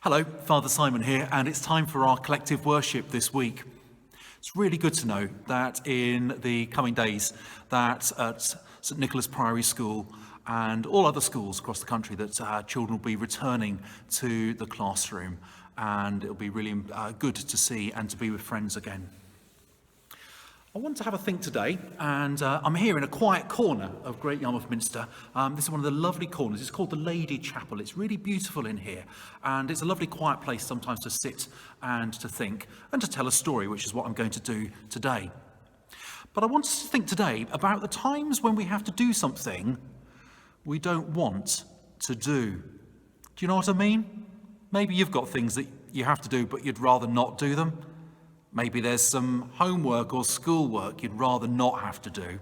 Hello, Father Simon here, and it's time for our collective worship this week. It's really good to know that in the coming days that at St Nicholas Priory School and all other schools across the country that children will be returning to the classroom, and it'll be really good to see and to be with friends again. I want to have a think today, and I'm here in a quiet corner of Great Yarmouth Minster. This is one of the lovely corners. It's called the Lady Chapel. It's really beautiful in here, and it's a lovely quiet place sometimes to sit and to think and to tell a story, which is what I'm going to do today. But I want us to think today about the times when we have to do something we don't want to do. Do you know what I mean? Maybe you've got things that you have to do, but you'd rather not do them. Maybe there's some homework or schoolwork you'd rather not have to do.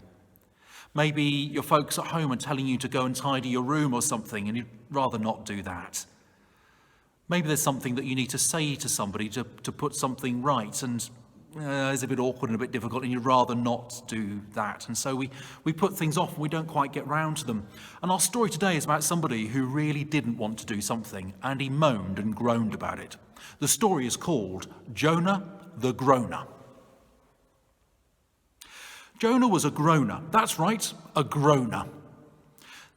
Maybe your folks at home are telling you to go and tidy your room or something and you'd rather not do that. Maybe there's something that you need to say to somebody to put something right and it's a bit awkward and a bit difficult and you'd rather not do that. And so we put things off and we don't quite get round to them. And our story today is about somebody who really didn't want to do something and he moaned and groaned about it. The story is called Jonah the Groaner. Jonah was a groaner. That's right, a groaner.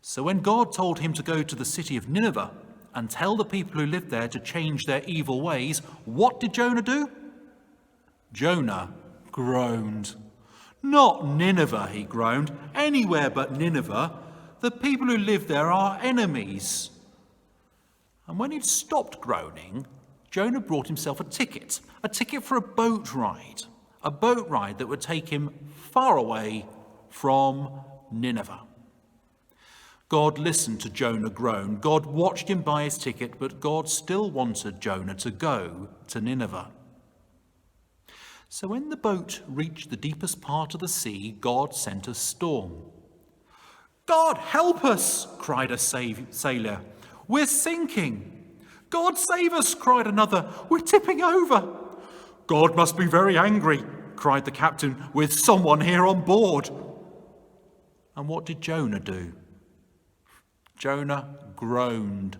So when God told him to go to the city of Nineveh and tell the people who lived there to change their evil ways, what did Jonah do? Jonah groaned. Not Nineveh, he groaned. Anywhere but Nineveh. The people who live there are enemies. And when he'd stopped groaning, Jonah brought himself a ticket for a boat ride that would take him far away from Nineveh. God listened to Jonah groan. God watched him buy his ticket, but God still wanted Jonah to go to Nineveh. So when the boat reached the deepest part of the sea, God sent a storm. "God, help us!" cried a sailor. "We're sinking." "God, save us!" cried another. "We're tipping over." "God must be very angry," cried the captain, "with someone here on board." And what did Jonah do? Jonah groaned.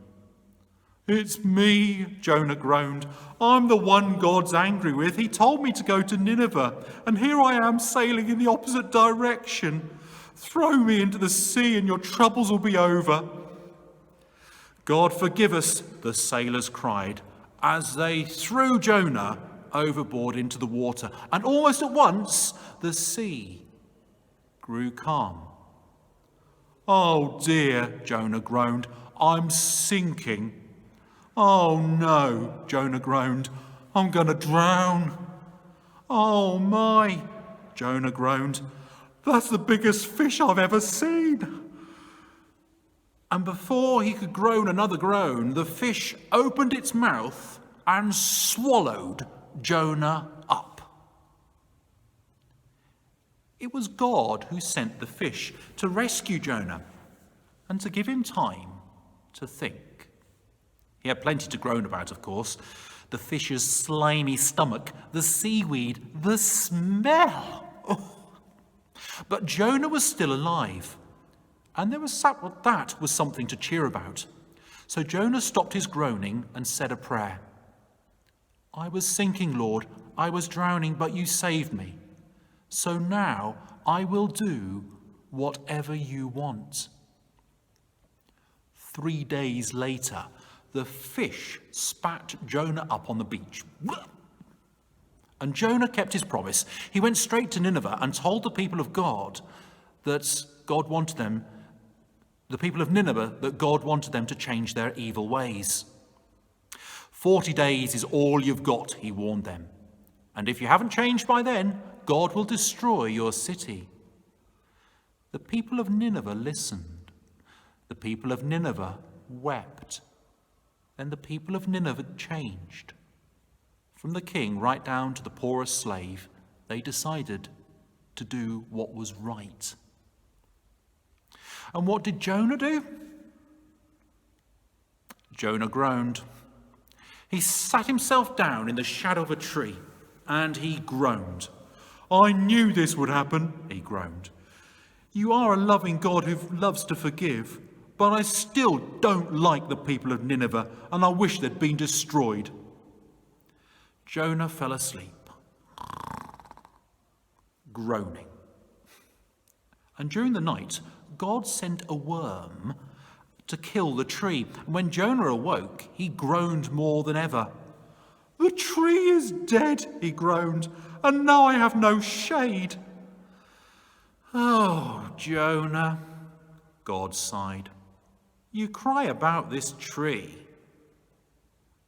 "It's me," Jonah groaned. "I'm the one God's angry with. He told me to go to Nineveh, and here I am sailing in the opposite direction. Throw me into the sea and your troubles will be over." "God forgive us," the sailors cried, as they threw Jonah overboard into the water. And almost at once, the sea grew calm. "Oh dear," Jonah groaned, "I'm sinking." "Oh no," Jonah groaned, "I'm going to drown." "Oh my," Jonah groaned, "that's the biggest fish I've ever seen." And before he could groan another groan, the fish opened its mouth and swallowed Jonah up. It was God who sent the fish to rescue Jonah and to give him time to think. He had plenty to groan about, of course. The fish's slimy stomach, the seaweed, the smell. Oh. But Jonah was still alive. And that was something to cheer about. So Jonah stopped his groaning and said a prayer. "I was sinking, Lord. I was drowning, but you saved me. So now I will do whatever you want." 3 days later, the fish spat Jonah up on the beach. And Jonah kept his promise. He went straight to Nineveh and told the people of God that God wanted them the people of Nineveh that God wanted them to change their evil ways. 40 days is all you've got, he warned them. And if you haven't changed by then, God will destroy your city. The people of Nineveh listened. The people of Nineveh wept. Then the people of Nineveh changed. From the king right down to the poorest slave, they decided to do what was right. And what did Jonah do? Jonah groaned. He sat himself down in the shadow of a tree and he groaned. "I knew this would happen," he groaned. "You are a loving God who loves to forgive. but I still don't like the people of Nineveh, and I wish they'd been destroyed." Jonah fell asleep, groaning. And during the night, God sent a worm to kill the tree. And when Jonah awoke, he groaned more than ever. "The tree is dead," he groaned, "and now I have no shade." "Oh, Jonah," God sighed, "you cry about this tree,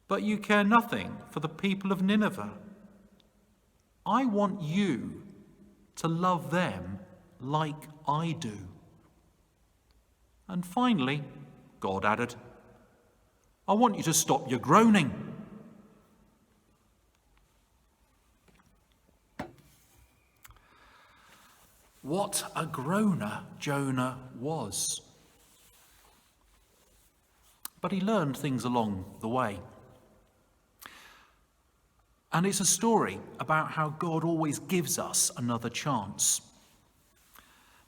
but you care nothing for the people of Nineveh. I want you to love them like I do." And finally, God added, "I want you to stop your groaning." What a groaner Jonah was. But he learned things along the way. And it's a story about how God always gives us another chance.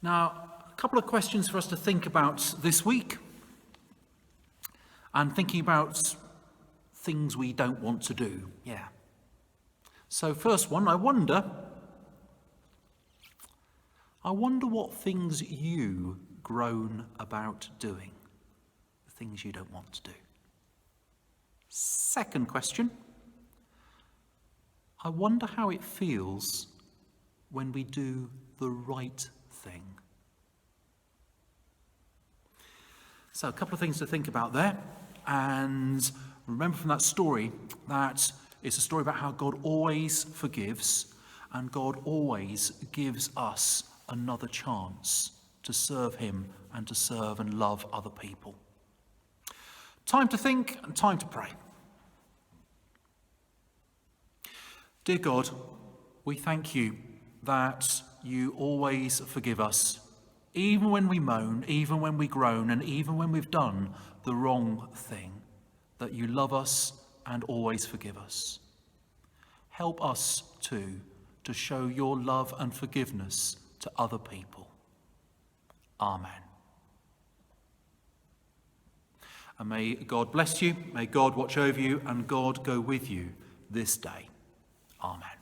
Now, a couple of questions for us to think about this week, and thinking about things we don't want to do. Yeah. So first one, I wonder what things you groan about doing, the things you don't want to do. Second question, I wonder how it feels when we do the right thing. So a couple of things to think about there. And remember from that story that it's a story about how God always forgives and God always gives us another chance to serve him and to serve and love other people. Time to think and time to pray. Dear God, we thank you that you always forgive us, even when we moan, even when we groan, and even when we've done the wrong thing, that you love us and always forgive us. Help us too to show your love and forgiveness to other people. Amen. And may God bless you, may God watch over you, and God go with you this day. Amen.